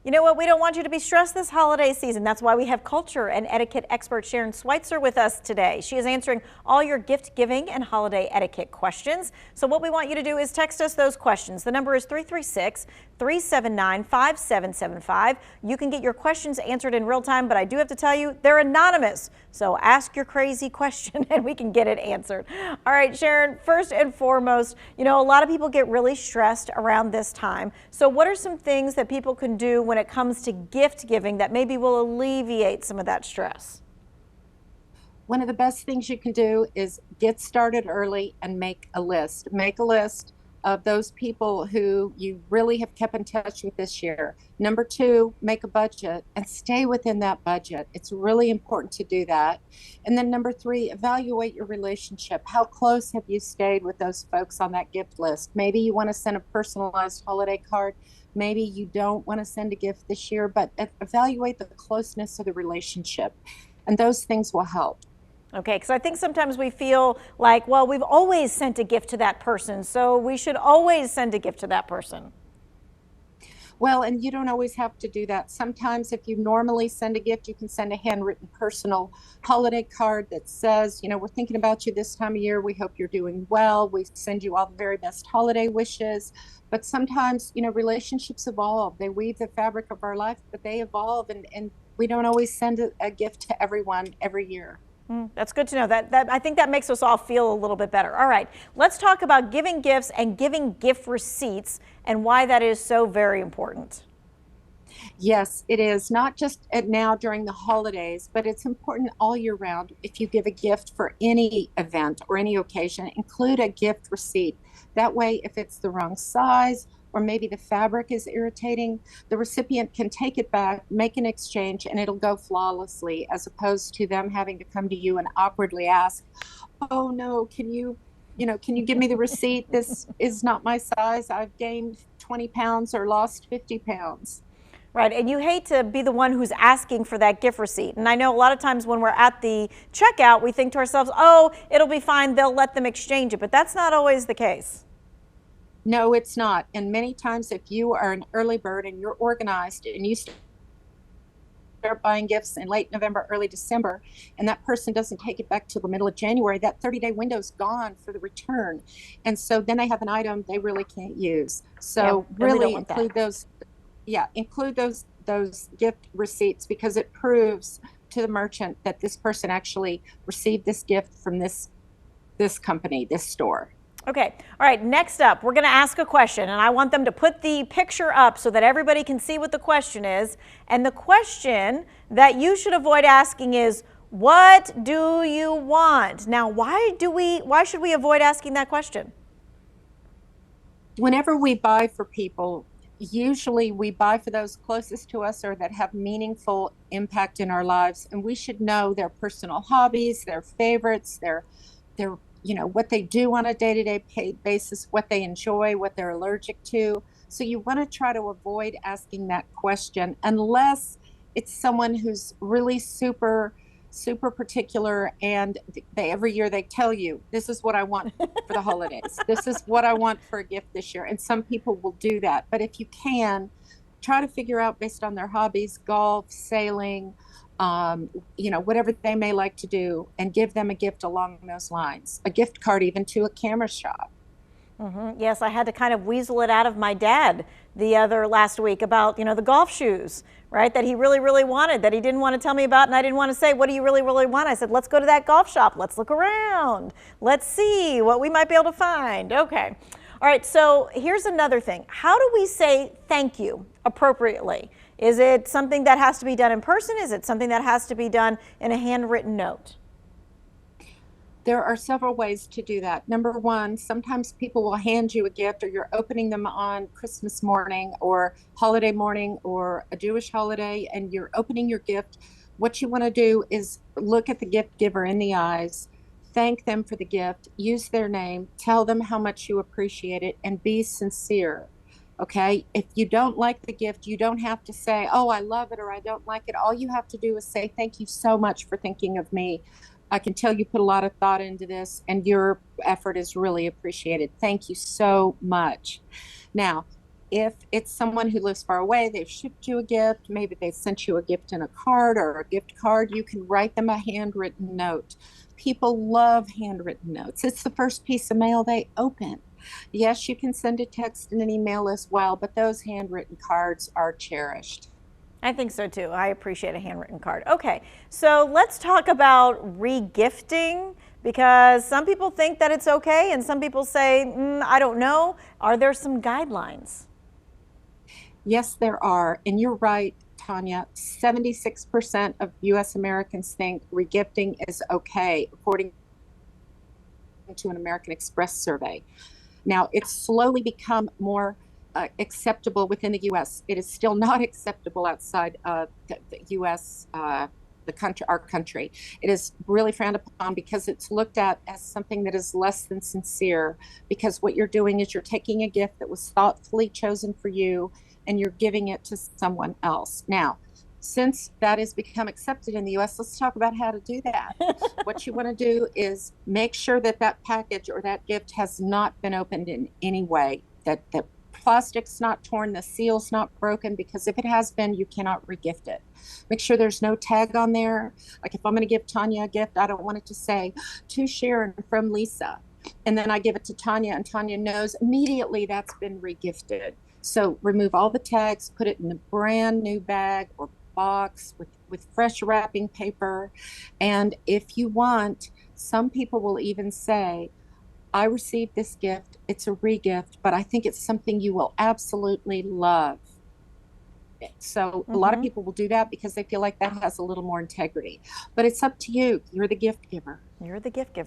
You know what? We don't want you to be stressed this holiday season. That's why we have culture and etiquette expert Sharon Schweitzer with us today. She is answering all your gift giving and holiday etiquette questions. So what we want you to do is text us those questions. The number is 336-379-5775. You can get your questions answered in real time, but I do have to tell you, they're anonymous. So ask your crazy question and we can get it answered. All right, Sharon, first and foremost, you know, a lot of people get really stressed around this time. So what are some things that people can do when it comes to gift giving that maybe will alleviate some of that stress? One of the best things you can do is get started early and make a list. Make a list of those people who you really have kept in touch with this year. Number two, make a budget and stay within that budget. It's really important to do that. And then number three, evaluate your relationship. How close have you stayed with those folks on that gift list? Maybe you want to send a personalized holiday card. Maybe you don't want to send a gift this year, but evaluate the closeness of the relationship, and those things will help. Okay, because I think sometimes we feel like, well, we've always sent a gift to that person, so we should always send a gift to that person. Well, and you don't always have to do that. Sometimes if you normally send a gift, you can send a handwritten personal holiday card that says, you know, we're thinking about you this time of year. We hope you're doing well. We send you all the very best holiday wishes. But sometimes, you know, relationships evolve. They weave the fabric of our life, but they evolve, and we don't always send a gift to everyone every year. That's good to know. That I think that makes us all feel a little bit better. All right, let's talk about giving gifts and giving gift receipts and why that is so very important. Yes, it is, not just now during the holidays, but it's important all year round. If you give a gift for any event or any occasion, include a gift receipt. That way, if it's the wrong size or maybe the fabric is irritating, the recipient can take it back, make an exchange, and it'll go flawlessly, as opposed to them having to come to you and awkwardly ask, oh no, can you give me the receipt? This is not my size. I've gained 20 pounds or lost 50 pounds. Right, and you hate to be the one who's asking for that gift receipt. And I know a lot of times when we're at the checkout, we think to ourselves, oh, it'll be fine, they'll let them exchange it. But that's not always the case. No, it's not. And many times if you are an early bird and you're organized and you start buying gifts in late November, early December, and that person doesn't take it back till the middle of January, that 30-day window is gone for the return. And so then they have an item they really can't use. So yeah, really include those. Yeah, include those gift receipts, because it proves to the merchant that this person actually received this gift from this company, this store. Okay, all right, next up, we're gonna ask a question, and I want them to put the picture up so that everybody can see what the question is. And the question that you should avoid asking is, what do you want? Now, why should we avoid asking that question? Whenever we buy for people, usually we buy for those closest to us or that have meaningful impact in our lives, and we should know their personal hobbies, their favorites, their what they do on a day-to-day basis, what they enjoy, what they're allergic to. So you want to try to avoid asking that question unless it's someone who's really super particular, and every year they tell you, this is what I want for the holidays. This is what I want for a gift this year. And some people will do that. But if you can, try to figure out based on their hobbies, golf, sailing, whatever they may like to do, and give them a gift along those lines. A gift card even to a camera shop. Yes, I had to kind of weasel it out of my dad last week about, the golf shoes, right? That he really, really wanted, that he didn't want to tell me about. And I didn't want to say, what do you really, really want? I said, let's go to that golf shop. Let's look around. Let's see what we might be able to find. Okay. All right. So here's another thing. How do we say thank you appropriately? Is it something that has to be done in person? Is it something that has to be done in a handwritten note? There are several ways to do that. Number one, sometimes people will hand you a gift, or you're opening them on Christmas morning or holiday morning or a Jewish holiday, and you're opening your gift. What you want to do is look at the gift giver in the eyes, thank them for the gift, use their name, tell them how much you appreciate it, and be sincere. Okay, if you don't like the gift, you don't have to say, oh, I love it, or I don't like it. All you have to do is say, thank you so much for thinking of me. I can tell you put a lot of thought into this, and your effort is really appreciated. Thank you so much. Now, If it's someone who lives far away, they've shipped you a gift, maybe they sent you a gift in a card or a gift card, you can write them a handwritten note. People love handwritten notes. It's the first piece of mail they open. Yes, you can send a text and an email as well, but those handwritten cards are cherished. I think so too. I appreciate a handwritten card. Okay, so let's talk about regifting, because some people think that it's okay and some people say, I don't know. Are there some guidelines? Yes, there are. And you're right, Tanya. 76% of US Americans think regifting is okay, according to an American Express survey. Now, it's slowly become more acceptable within the US. It is still not acceptable outside the US, the country, our country. It is really frowned upon because it's looked at as something that is less than sincere. Because what you're doing is you're taking a gift that was thoughtfully chosen for you and you're giving it to someone else. Now, since that has become accepted in the US, let's talk about how to do that. What you want to do is make sure that that package or that gift has not been opened in any way, that the plastic's not torn, the seal's not broken, because if it has been, you cannot regift it. Make sure there's no tag on there. Like if I'm going to give Tanya a gift, I don't want it to say to Sharon from Lisa. And then I give it to Tanya and Tanya knows immediately that's been regifted. So remove all the tags, put it in a brand new bag or box with fresh wrapping paper. And if you want, some people will even say, I received this gift, it's a regift, but I think it's something you will absolutely love. So a lot of people will do that because they feel like that has a little more integrity. But it's up to you. You're the gift giver. You're the gift giver.